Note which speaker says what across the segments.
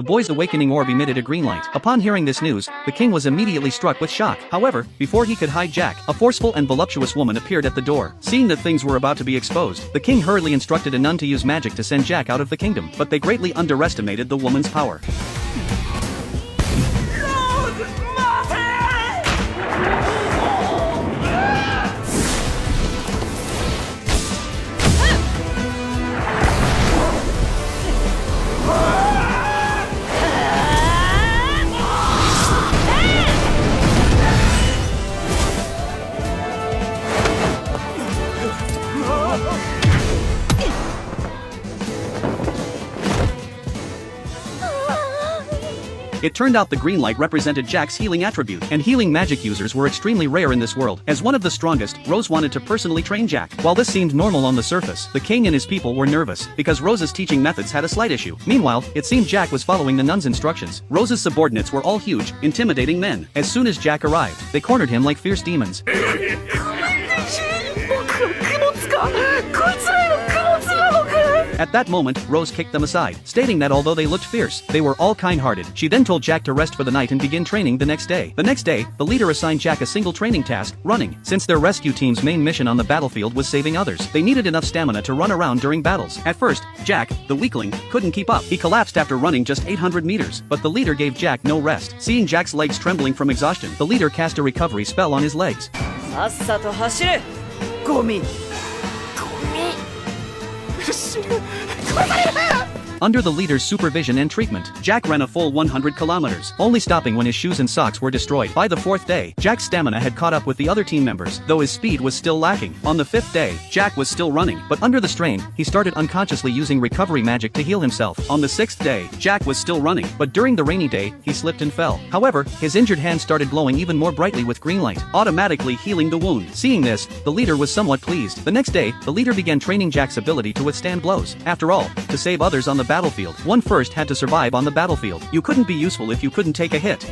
Speaker 1: boy's awakening orb emitted a green light. Upon hearing this news, the king was immediately struck with shock. However, before he could hide Jack, a forceful and voluptuous woman appeared at the door. Seeing that things were about to be exposed, the king hurriedly instructed a nun to use magic to send Jack out of the kingdom, but they greatly underestimated the woman's power. It turned out the green light represented Jack's healing attribute, and healing magic users were extremely rare in this world. As one of the strongest, Rose wanted to personally train Jack. While this seemed normal on the surface, the king and his people were nervous, because Rose's teaching methods had a slight issue. Meanwhile, it seemed Jack was following the nun's instructions. Rose's subordinates were all huge, intimidating men. As soon as Jack arrived, they cornered him like fierce demons. At that moment, Rose kicked them aside, stating that although they looked fierce, they were all kind-hearted. She then told Jack to rest for the night and begin training the next day. The next day, the leader assigned Jack a single training task, running. Since their rescue team's main mission on the battlefield was saving others, they needed enough stamina to run around during battles. At first, Jack, the weakling, couldn't keep up. He collapsed after running just 800 meters, but the leader gave Jack no rest. Seeing Jack's legs trembling from exhaustion, the leader cast a recovery spell on his legs. Under the leader's supervision and treatment, Jack ran a full 100 kilometers, only stopping when his shoes and socks were destroyed. By the fourth day, Jack's stamina had caught up with the other team members, though his speed was still lacking. On the fifth day, Jack was still running, but under the strain, he started unconsciously using recovery magic to heal himself. On the sixth day, Jack was still running, but during the rainy day, he slipped and fell. However, his injured hand started glowing even more brightly with green light, automatically healing the wound. Seeing this, the leader was somewhat pleased. The next day, the leader began training Jack's ability to withstand blows. After all, to save others on the battlefield, one first had to survive on the battlefield. You couldn't be useful if you couldn't take a hit.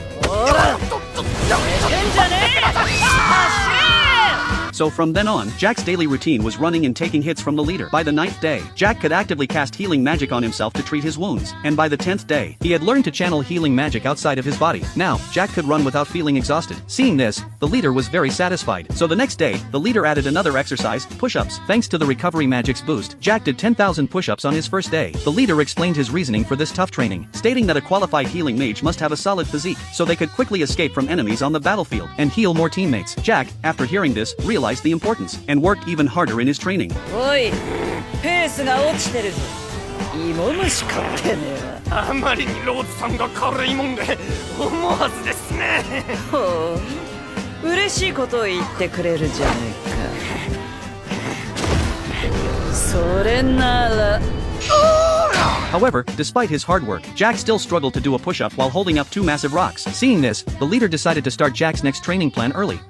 Speaker 1: So from then on, Jack's daily routine was running and taking hits from the leader. By the 9th day, Jack could actively cast healing magic on himself to treat his wounds. And by the 10th day, he had learned to channel healing magic outside of his body. Now, Jack could run without feeling exhausted. Seeing this, the leader was very satisfied. So the next day, the leader added another exercise, push-ups. Thanks to the recovery magic's boost, Jack did 10,000 push-ups on his first day. The leader explained his reasoning for this tough training, stating that a qualified healing mage must have a solid physique, so they could quickly escape from enemies on the battlefield and heal more teammates. Jack, after hearing this, realized the importance and worked even harder in his training. However, despite his hard work, Jack still struggled to do a push-up while holding up two massive rocks. Seeing this, the leader decided to start Jack's next training plan early.